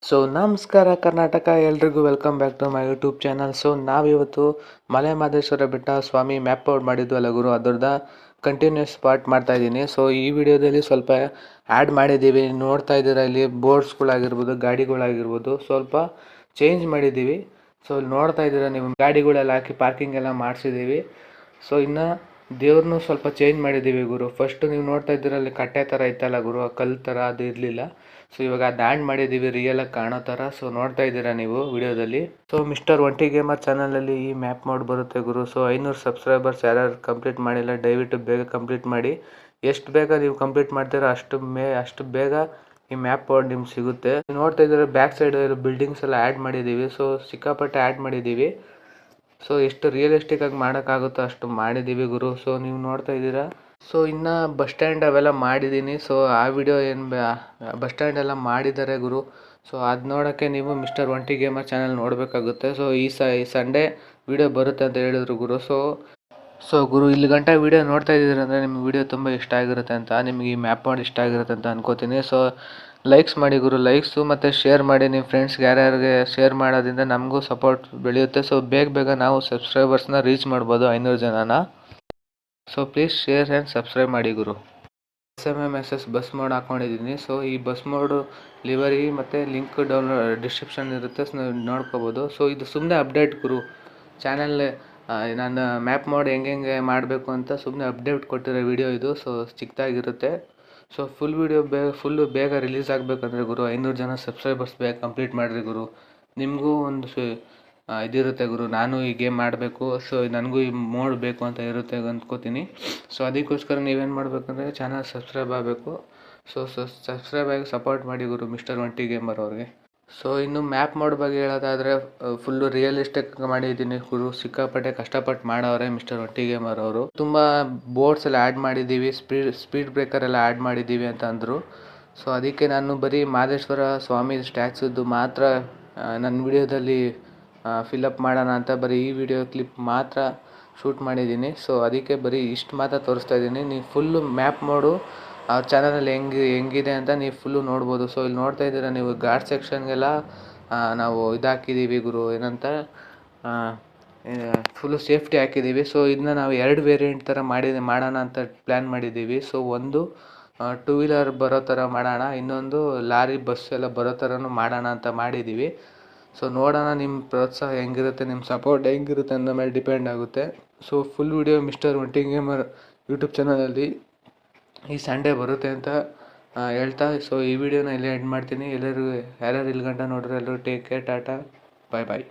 So ನಮಸ್ಕಾರ ಕರ್ನಾಟಕ, ಎಲ್ರಿಗೂ welcome back to my YouTube channel. So ನಾವಿವತ್ತು ಮಲೆ ಮಹದೇಶ್ವರ ಬೆಟ್ಟ ಸ್ವಾಮಿ ಮ್ಯಾಪ್ ಔಟ್ ಮಾಡಿದ್ವಲ್ಲ ಗುರು, ಅದರದ ಕಂಟಿನ್ಯೂಸ್ ಪಾರ್ಟ್ ಮಾಡ್ತಾ ಇದ್ದೀನಿ. ಸೊ ಈ ವಿಡಿಯೋದಲ್ಲಿ ಸ್ವಲ್ಪ ಆ್ಯಡ್ ಮಾಡಿದ್ದೀವಿ, ನೋಡ್ತಾ ಇದ್ದೀರಾ ಇಲ್ಲಿ ಬೋರ್ಡ್ಸ್ಗಳಾಗಿರ್ಬೋದು, ಗಾಡಿಗಳಾಗಿರ್ಬೋದು ಸ್ವಲ್ಪ ಚೇಂಜ್ ಮಾಡಿದ್ದೀವಿ. ಸೊ ಇಲ್ಲಿ ನೋಡ್ತಾ ಇದ್ದೀರಾ ನೀವು, ಗಾಡಿಗಳೆಲ್ಲ ಹಾಕಿ ಪಾರ್ಕಿಂಗ್ ಎಲ್ಲ ಮಾಡಿಸಿದ್ದೀವಿ. ಸೊ ಇನ್ನು ದೇವ್ರನ್ನೂ ಸ್ವಲ್ಪ ಚೇಂಜ್ ಮಾಡಿದ್ದೀವಿ ಗುರು. ಫಸ್ಟ್ ನೀವು ನೋಡ್ತಾ ಇದ್ದೀರಾ ಅಲ್ಲಿ ಕಟ್ಟೆ ಥರ ಇತ್ತಲ್ಲ ಗುರು, ಆ ಕಲ್ಲು ಥರ ಅದು ಇರಲಿಲ್ಲ. ಸೊ ಇವಾಗ ಅದು ಆ್ಯಡ್ ಮಾಡಿದ್ದೀವಿ ರಿಯಲ್ ಆಗಿ ಕಾಣೋ ಥರ. ಸೊ ನೋಡ್ತಾ ಇದ್ದೀರಾ ನೀವು ವಿಡಿಯೋದಲ್ಲಿ. ಸೊ ಮಿಸ್ಟರ್ ಒಂಟಿ ಗೇಮರ್ ಚಾನಲಲ್ಲಿ ಈ ಮ್ಯಾಪ್ ಮೋಡ್ ಬರುತ್ತೆ ಗುರು. ಸೊ 500 ಸಬ್ಸ್ಕ್ರೈಬರ್ಸ್ ಯಾರ್ಯಾರು ಕಂಪ್ಲೀಟ್ ಮಾಡಿಲ್ಲ ದಯವಿಟ್ಟು ಬೇಗ ಕಂಪ್ಲೀಟ್ ಮಾಡಿ. ಎಷ್ಟು ಬೇಗ ನೀವು ಕಂಪ್ಲೀಟ್ ಮಾಡ್ತೀರೋ ಅಷ್ಟು ಬೇಗ ಈ ಮ್ಯಾಪ್ ಮೋಡ್ ನಿಮ್ಗೆ ಸಿಗುತ್ತೆ. ನೋಡ್ತಾ ಇದ್ದೀರಾ ಬ್ಯಾಕ್ ಸೈಡ್ ಇರೋ ಬಿಲ್ಡಿಂಗ್ಸ್ ಎಲ್ಲ ಆ್ಯಡ್ ಮಾಡಿದ್ದೀವಿ. ಸೊ ಸಿಕ್ಕಾಪಟ್ಟೆ ಆ್ಯಡ್ ಮಾಡಿದ್ದೀವಿ. ಸೊ ಎಷ್ಟು ರಿಯಲಿಸ್ಟಿಕ್ ಆಗಿ ಮಾಡೋಕ್ಕಾಗುತ್ತೋ ಅಷ್ಟು ಮಾಡಿದ್ದೀವಿ ಗುರು. ಸೊ ನೀವು ನೋಡ್ತಾ ಇದ್ದೀರಾ. ಸೊ ಇನ್ನು ಬಸ್ ಸ್ಟ್ಯಾಂಡ್ ಅವೆಲ್ಲ ಮಾಡಿದ್ದೀನಿ. ಸೊ ಆ ವಿಡಿಯೋ ಬಸ್ ಸ್ಟ್ಯಾಂಡ್ ಎಲ್ಲ ಮಾಡಿದ್ದಾರೆ ಗುರು. ಸೊ ಅದು ನೋಡೋಕ್ಕೆ ನೀವು ಮಿಸ್ಟರ್ ಒಂಟಿ ಗೇಮರ್ ಚಾನಲ್ ನೋಡಬೇಕಾಗುತ್ತೆ. ಸೊ ಈ ಸಂಡೇ ವಿಡಿಯೋ ಬರುತ್ತೆ ಅಂತ ಹೇಳಿದ್ರು ಗುರು. ಸೊ ಗುರು, ಇಲ್ಲಿ ಗಂಟ ವಿಡಿಯೋ ನೋಡ್ತಾ ಇದ್ದೀರ ಅಂದರೆ ನಿಮ್ಗೆ ವಿಡಿಯೋ ತುಂಬ ಇಷ್ಟ ಆಗಿರುತ್ತೆ ಅಂತ, ನಿಮಗೆ ಈ ಮ್ಯಾಪ್ ಮಾಡಿ ಇಷ್ಟ ಆಗಿರುತ್ತೆ ಅಂತ ಅನ್ಕೋತೀನಿ. ಸೊ ಲೈಕ್ಸ್ ಮಾಡಿ ಗುರು, ಲೈಕ್ಸು ಮತ್ತು ಶೇರ್ ಮಾಡಿ ನಿಮ್ಮ ಫ್ರೆಂಡ್ಸ್ಗೆ ಯಾರ್ಯಾರಿಗೆ ಶೇರ್ ಮಾಡೋದ್ರಿಂದ ನಮಗೂ ಸಪೋರ್ಟ್ ಬೆಳೆಯುತ್ತೆ. ಸೊ ಬೇಗ ನಾವು ಸಬ್ಸ್ಕ್ರೈಬರ್ಸ್ನ ರೀಚ್ ಮಾಡ್ಬೋದು 500 ಜನನ. So please share and subscribe ಮಾಡಿ ಗುರು. SMMSS ಬಸ್ ಮೋಡ್ ಹಾಕ್ಕೊಂಡಿದ್ದೀನಿ. ಸೊ ಈ ಬಸ್ ಮೋಡು ಲಿವರಿ ಮತ್ತು ಲಿಂಕ್ ಡೌನ್ಲೋಡ್ ಡಿಸ್ಕ್ರಿಪ್ಷನ್ ಇರುತ್ತೆ, ಸೊ ನೀವು ನೋಡ್ಕೋಬೋದು. ಸೊ ಇದು ಸುಮ್ಮನೆ ಅಪ್ಡೇಟ್ ಗುರು, ಚಾನಲ್ ನಾನು ಮ್ಯಾಪ್ ಮೋಡ್ ಹೆಂಗೆ ಮಾಡಬೇಕು ಅಂತ ಸುಮ್ಮನೆ ಅಪ್ಡೇಟ್ ಕೊಟ್ಟಿರೋ ವಿಡಿಯೋ ಇದು. ಸೊ ಚಿಕ್ಕದಾಗಿರುತ್ತೆ. ಸೊ ಫುಲ್ಲು ಬೇಗ ರಿಲೀಸ್ ಆಗಬೇಕಂದ್ರೆ ಗುರು 500 ಜನ ಸಬ್ಸ್ಕ್ರೈಬರ್ಸ್ ಬೇಗ ಕಂಪ್ಲೀಟ್ ಮಾಡಿರಿ ಗುರು. ನಿಮಗೂ ಒಂದು ಇದಿರುತ್ತೆ ಗುರು, ನಾನು ಈ ಗೇಮ್ ಮಾಡಬೇಕು, ಸೊ ನನಗೂ ಈ ಮೋಡ್ ಬೇಕು ಅಂತ ಇರುತ್ತೆ ಅಂದ್ಕೋತೀನಿ. ಸೊ ಅದಕ್ಕೋಸ್ಕರ ನೀವೇನು ಮಾಡಬೇಕಂದ್ರೆ ಚಾನಲ್ ಸಬ್ಸ್ಕ್ರೈಬ್ ಆಗಬೇಕು. ಸೊ ಸಬ್ಸ್ಕ್ರೈಬ್ ಆಗಿ ಸಪೋರ್ಟ್ ಮಾಡಿ ಗುರು ಮಿಸ್ಟರ್ ಒಂಟಿ ಗೇಮರ್ ಅವ್ರಿಗೆ. ಸೊ ಇನ್ನು ಮ್ಯಾಪ್ ಮೋಡ್ ಬಗ್ಗೆ ಹೇಳೋದಾದರೆ ಫುಲ್ಲು ರಿಯಲಿಸ್ಟಿಕ್ ಮಾಡಿದ್ದೀನಿ ಗುರು. ಸಿಕ್ಕಾಪಟ್ಟೆ ಕಷ್ಟಪಟ್ಟು ಮಾಡವ್ರೆ ಮಿಸ್ಟರ್ ಒಂಟಿ ಗೇಮರ್ ಅವರು. ತುಂಬ ಬೋರ್ಡ್ಸ್ ಎಲ್ಲ ಆ್ಯಡ್ ಮಾಡಿದ್ದೀವಿ, ಸ್ಪೀಡ್ ಬ್ರೇಕರ್ ಎಲ್ಲ ಆ್ಯಡ್ ಮಾಡಿದ್ದೀವಿ ಅಂತ ಅಂದರು. ಸೊ ಅದಕ್ಕೆ ನಾನು ಬರೀ ಮಹದೇಶ್ವರ ಸ್ವಾಮಿ ಸ್ಟ್ಯಾಚ್ಯೂದು ಮಾತ್ರ ನನ್ನ ವಿಡಿಯೋದಲ್ಲಿ ಫಿಲಪ್ ಮಾಡೋಣ ಅಂತ ಬರೀ ಈ ವಿಡಿಯೋ ಕ್ಲಿಪ್ ಮಾತ್ರ ಶೂಟ್ ಮಾಡಿದ್ದೀನಿ. ಸೊ ಅದಕ್ಕೆ ಬರೀ ಇಷ್ಟು ಮಾತ್ರ ತೋರಿಸ್ತಾ ಇದ್ದೀನಿ. ನೀವು ಫುಲ್ಲು ಮ್ಯಾಪ್ ಮೋಡು ಅವ್ರ ಚಾನಲಲ್ಲಿ ಹೆಂಗಿದೆ ಅಂತ ನೀವು ಫುಲ್ಲು ನೋಡ್ಬೋದು. ಸೊ ಇಲ್ಲಿ ನೋಡ್ತಾ ಇದ್ದೀರಾ ನೀವು, ಘಾಟ್ ಸೆಕ್ಷನ್ಗೆಲ್ಲ ನಾವು ಇದಾಕಿದ್ದೀವಿ ಗುರು, ಏನಂತ ಫುಲ್ಲು ಸೇಫ್ಟಿ ಹಾಕಿದ್ದೀವಿ. ಸೊ ಇದನ್ನ ನಾವು 2 ವೇರಿಯಂಟ್ ಥರ ಮಾಡೋಣ ಅಂತ ಪ್ಲ್ಯಾನ್ ಮಾಡಿದ್ದೀವಿ. ಸೊ ಒಂದು 2 ವೀಲರ್ ಬರೋ ಥರ ಮಾಡೋಣ, ಇನ್ನೊಂದು ಲಾರಿ ಬಸ್ ಎಲ್ಲ ಬರೋ ಥರನೂ ಮಾಡೋಣ ಅಂತ ಮಾಡಿದ್ದೀವಿ. ಸೊ ನೋಡೋಣ ನಿಮ್ಮ ಪ್ರೋತ್ಸಾಹ ಹೆಂಗಿರುತ್ತೆ, ನಿಮ್ಮ ಸಪೋರ್ಟ್ ಹೆಂಗಿರುತ್ತೆ ಅನ್ನೋ ಮೇಲೆ ಡಿಪೆಂಡ್ ಆಗುತ್ತೆ. ಸೊ ಫುಲ್ ವಿಡಿಯೋ ಮಿಸ್ಟರ್ ಒಂಟಿ ಗೇಮರ್ ಯೂಟ್ಯೂಬ್ ಚಾನಲಲ್ಲಿ ಈ ಸಂಡೇ ಬರುತ್ತೆ ಅಂತ ಹೇಳ್ತಾ, ಸೊ ಈ ವಿಡಿಯೋನ ಇಲ್ಲೇ ಎಂಡ್ ಮಾಡ್ತೀನಿ. ಎಲ್ಲರಿಗೂ ಯಾರ್ಯಾರು ಇಲ್ಲಿ ಗಂಟ ನೋಡ್ರೆ ಎಲ್ಲರೂ ಟೇಕ್ ಕೇರ್, ಟಾಟಾ, ಬಾಯ್ ಬಾಯ್.